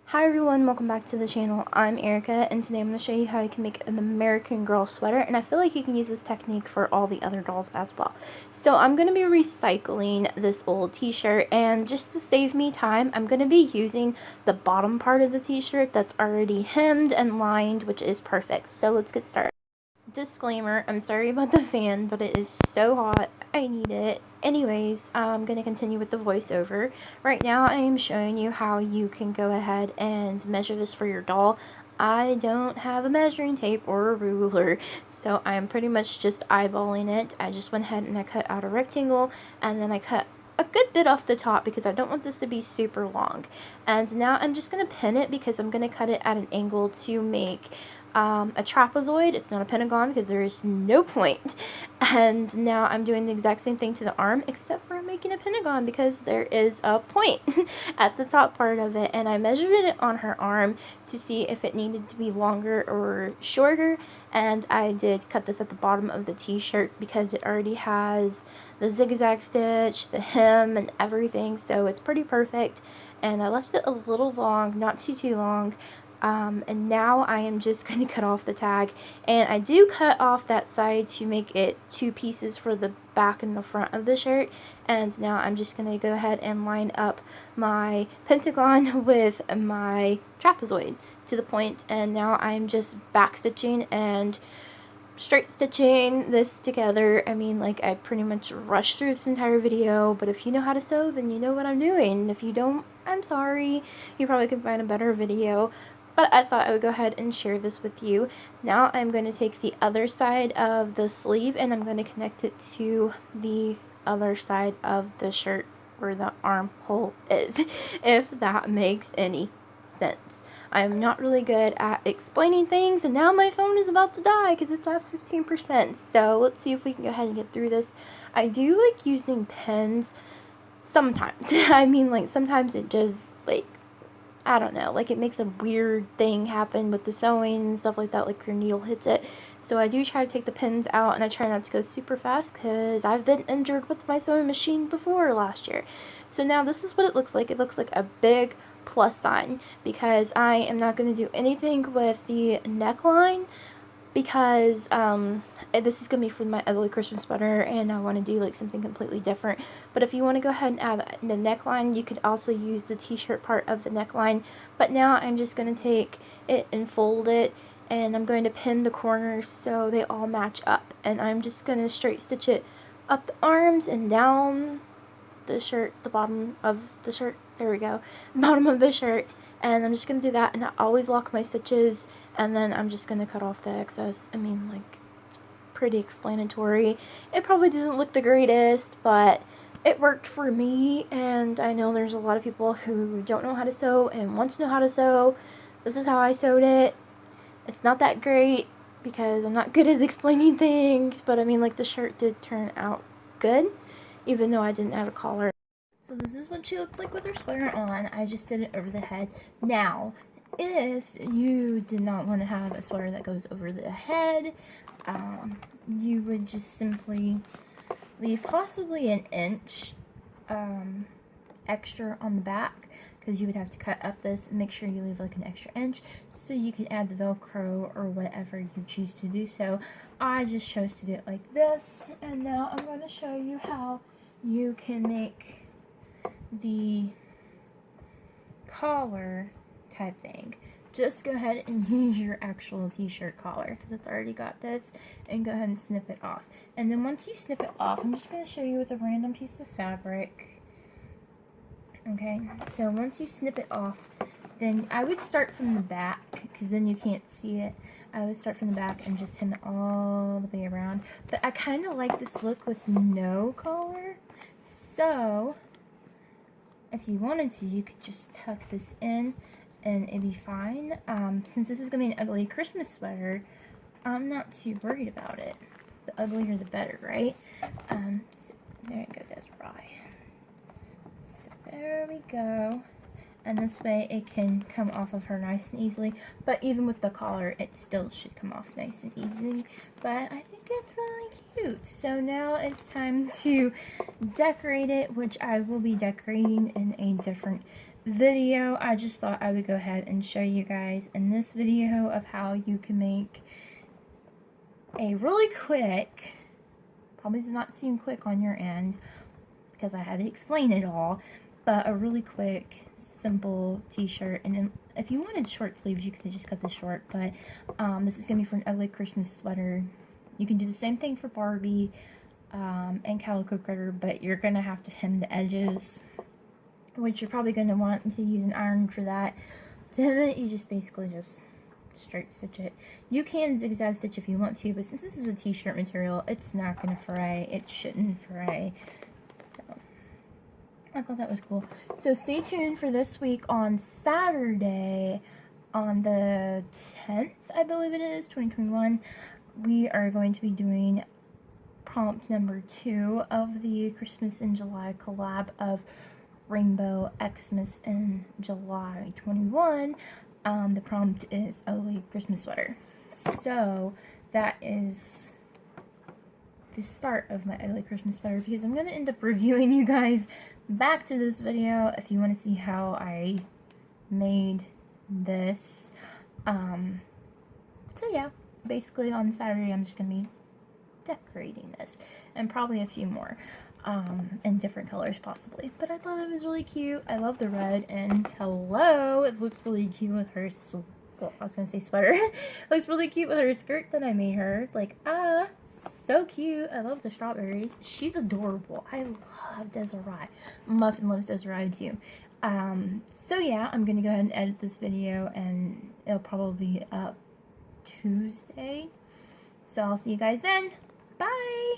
Hi everyone, welcome back to the channel. I'm Erica, and today I'm going to show you how you can make an American Girl sweater, and I feel like you can use this technique for all the other dolls as well. So I'm going to be recycling this old t-shirt, and just to save me time, I'm going to be using the bottom part of the t-shirt that's already hemmed and lined, which is perfect. So let's get started. Disclaimer, I'm sorry about the fan, but it is so hot. I need it. Anyways, I'm going to continue with the voiceover. Right now, I am showing you how you can go ahead and measure this for your doll. I don't have a measuring tape or a ruler, so I'm pretty much just eyeballing it. I just went ahead and I cut out a rectangle, and then I cut a good bit off the top because I don't want this to be super long. And now I'm just going to pin it because I'm going to cut it at an angle to make a trapezoid. It's not a pentagon because there is no point. And now I'm doing the exact same thing to the arm, except for I'm making a pentagon because there is a point at the top part of it. And I measured it on her arm to see if it needed to be longer or shorter. And I did cut this at the bottom of the t-shirt because it already has the zigzag stitch, the hem, and everything. So it's pretty perfect. And I left it a little long, not too long. And now I am just going to cut off the tag, and I do cut off that side to make it two pieces for the back and the front of the shirt. And now I'm just going to go ahead and line up my pentagon with my trapezoid to the point, and now I'm just back stitching and straight stitching this together. I mean, like, I pretty much rushed through this entire video, but if you know how to sew, then you know what I'm doing. If you don't, I'm sorry. You probably can find a better video, but I thought I would go ahead and share this with you. Now I'm going to take the other side of the sleeve and I'm going to connect it to the other side of the shirt where the armhole is, if that makes any sense. I'm not really good at explaining things, and now my phone is about to die because it's at 15%. So let's see if we can go ahead and get through this. I do like using pens sometimes. I mean, like, sometimes it just, like, I don't know, like, it makes a weird thing happen with the sewing and stuff like that, like your needle hits it. So I do try to take the pins out, and I try not to go super fast because I've been injured with my sewing machine before last year. So now this is what it looks like. It looks like a big plus sign because I am not going to do anything with the neckline because this is going to be for my ugly Christmas sweater, and I want to do like something completely different. But if you want to go ahead and add the neckline, you could also use the t-shirt part of the neckline. But now I'm just going to take it and fold it, and I'm going to pin the corners so they all match up, and I'm just going to straight stitch it up the arms and down the shirt, the bottom of the shirt, there we go, bottom of the shirt. And I'm just going to do that, and I always lock my stitches, and then I'm just going to cut off the excess. I mean, like, it's pretty explanatory. It probably doesn't look the greatest, but it worked for me, and I know there's a lot of people who don't know how to sew and want to know how to sew. This is how I sewed it. It's not that great because I'm not good at explaining things, but I mean, like, the shirt did turn out good, even though I didn't add a collar. So this is what she looks like with her sweater on. I just did it over the head. Now, if you did not want to have a sweater that goes over the head, you would just simply leave possibly an inch extra on the back, because you would have to cut up this and make sure you leave like an extra inch so you can add the Velcro or whatever you choose to do. So I just chose to do it like this, and now I'm going to show you how you can make the collar type thing. Just go ahead and use your actual t-shirt collar because it's already got this, and go ahead and snip it off. And then once you snip it off, I'm just going to show you with a random piece of fabric. Okay, so once you snip it off, then I would start from the back because then you can't see it. I would start from the back and just hem it all the way around. But I kind of like this look with no collar, so if you wanted to, you could just tuck this in and it'd be fine. Since this is going to be an ugly Christmas sweater, I'm not too worried about it. The uglier the better, right? So there you go, Desiree. So there we go. And this way it can come off of her nice and easily. But even with the collar, it still should come off nice and easily. But I think it's really cute. So now it's time to decorate it, which I will be decorating in a different video, I just thought I would go ahead and show you guys in this video of how you can make a really quick, probably does not seem quick on your end because I had to explain it all, but a really quick, simple t-shirt. And then if you wanted short sleeves, you could just cut this short, but this is going to be for an ugly Christmas sweater. You can do the same thing for Barbie and Calico Critter, but you're going to have to hem the edges, which you're probably going to want to use an iron for that. To hem it, you just basically just straight stitch it. You can zigzag stitch if you want to, but since this is a t-shirt material, it's not going to fray. It shouldn't fray. So I thought that was cool. So stay tuned for this week on Saturday, on the 10th, I believe it is, 2021. We are going to be doing prompt number 2 of the Christmas in July collab of Rainbow Xmas in July 21. The prompt is ugly Christmas sweater. So that is the start of my ugly Christmas sweater, because I'm going to end up reviewing you guys back to this video if you want to see how I made this. So yeah, basically on Saturday I'm just going to be decorating this, and probably a few more in different colors possibly, but I thought it was really cute. I love the red, and hello, it looks really cute with her well, I was gonna say sweater. It looks really cute with her skirt that I made her. Like, so cute. I love the strawberries. She's adorable. I love Desiree. Muffin loves Desiree too. So yeah, I'm gonna go ahead and edit this video, and it'll probably be up Tuesday, so I'll see you guys then. Bye!